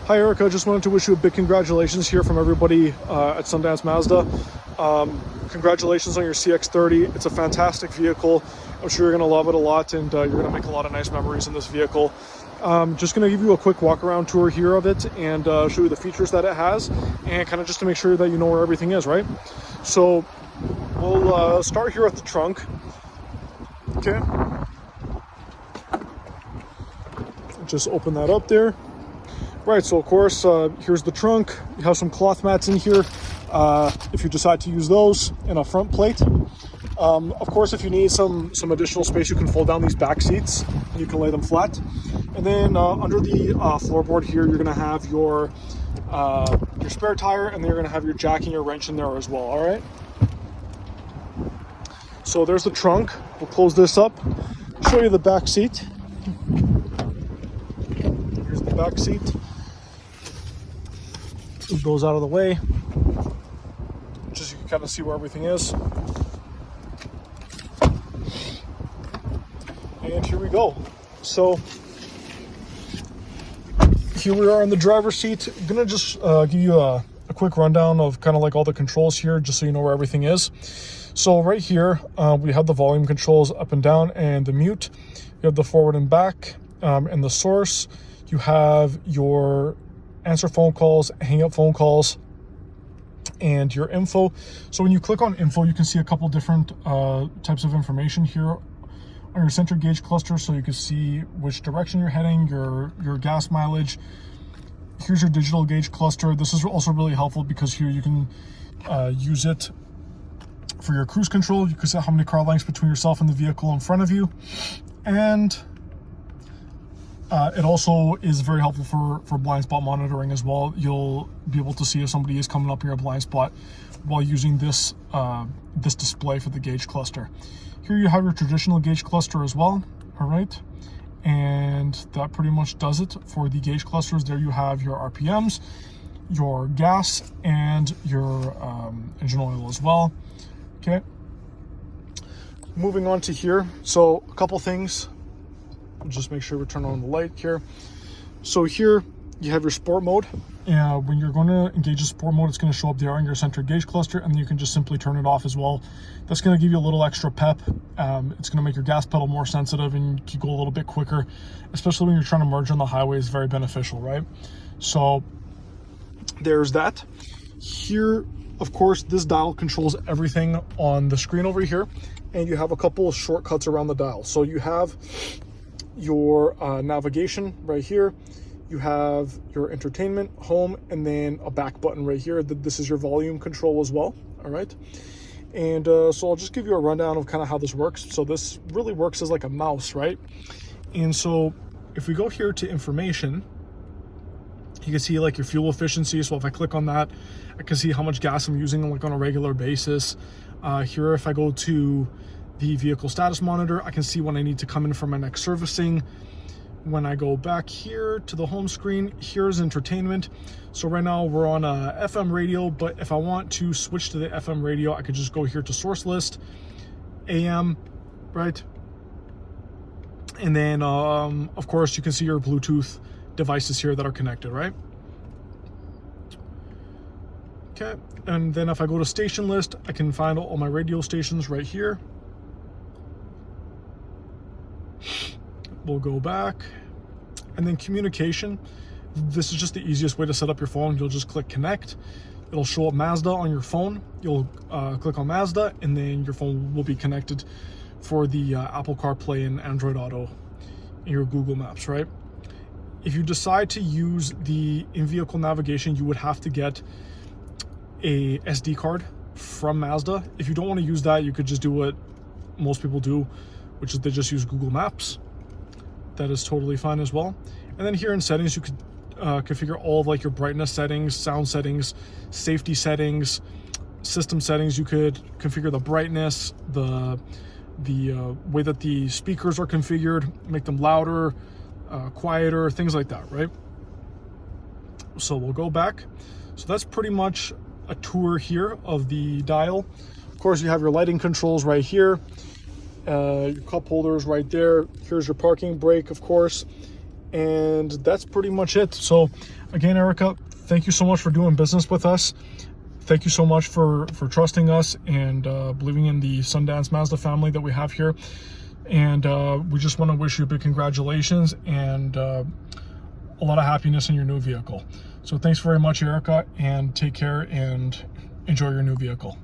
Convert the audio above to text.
Hi Eric, I just wanted to wish you a big congratulations here from everybody at Sundance Mazda. Congratulations on your CX-30. It's a fantastic vehicle. I'm sure you're going to love it a lot, and you're going to make a lot of nice memories in this vehicle. Just going to give you a quick walk around tour here of it and show you the features that it has, and kind of just to make sure that you know where everything is, right? So we'll start here at the trunk. Okay. Just open that up there. Right, so of course, here's the trunk. You have some cloth mats in here if you decide to use those, and a front plate. Of course, if you need some additional space, you can fold down these back seats. You can lay them flat. And then under the floorboard here, you're going to have your spare tire, and then you're going to have your jack and your wrench in there as well, all right? So there's the trunk. We'll close this up, show you the back seat. Here's the back seat. Move those out of the way, just so you can kind of see where everything is. And here we go. So here we are in the driver's seat. I'm gonna just give you a quick rundown of kind of like all the controls here, just so you know where everything is. So right here, we have the volume controls up and down and the mute. You have the forward and back and the source. You have your answer phone calls, hang up phone calls, and your info. So when you click on info, you can see a couple different types of information here on your center gauge cluster, so you can see which direction you're heading, your gas mileage. Here's your digital gauge cluster. This is also really helpful because here you can use it for your cruise control. You can set how many car lengths between yourself and the vehicle in front of you, and it also is very helpful for blind spot monitoring as well. You'll be able to see if somebody is coming up in your blind spot while using this this display for the gauge cluster. Here you have your traditional gauge cluster as well, all right? And that pretty much does it for the gauge clusters. There you have your RPMs, your gas, and your engine oil as well, okay? Moving on to here, so a couple things. Just make sure we turn on the light here. So here you have your sport mode. When you're going to engage the sport mode, it's going to show up there on your center gauge cluster, and then you can just simply turn it off as well. That's going to give you a little extra pep. It's going to make your gas pedal more sensitive, and you can go a little bit quicker, especially when you're trying to merge on the highway. It's very beneficial, right? So there's that. Here, of course, this dial controls everything on the screen over here, and you have a couple of shortcuts around the dial. So you have your navigation right here, you have your entertainment, home, and then a back button right here. This is your volume control as well, all right? And so I'll just give you a rundown of kind of how this works. So this really works as like a mouse, right? And so if we go here to information, you can see like your fuel efficiency. So if I click on that, I can see how much gas I'm using like on a regular basis. Here, if I go to the vehicle status monitor, I can see when I need to come in for my next servicing. When I go back here to the home screen, here's entertainment. So right now we're on a FM radio, but if I want to switch to the FM radio, I could just go here to source list, AM, right? And then of course you can see your Bluetooth devices here that are connected, right? Okay, and then if I go to station list, I can find all my radio stations right here. We'll go back, and then communication. This is just the easiest way to set up your phone. You'll just click connect. It'll show up Mazda on your phone. You'll click on Mazda, and then your phone will be connected for the Apple CarPlay and Android Auto in your Google Maps, right? If you decide to use the in-vehicle navigation, you would have to get a SD card from Mazda. If you don't want to use that, you could just do what most people do, which is they just use Google Maps. That is totally fine as well. And then here in settings, you could configure all of like your brightness settings, sound settings, safety settings, system settings. You could configure the brightness, the way that the speakers are configured, make them louder, quieter, things like that, right? So we'll go back. So that's pretty much a tour here of the dial. Of course, you have your lighting controls right here. Your cup holders right there. Here's your parking brake, of course. And that's pretty much it. So again, Erica, thank you so much for doing business with us. Thank you so much for trusting us and believing in the Sundance Mazda family that we have here. And we just want to wish you a big congratulations and a lot of happiness in your new vehicle. So thanks very much, Erica, and take care and enjoy your new vehicle.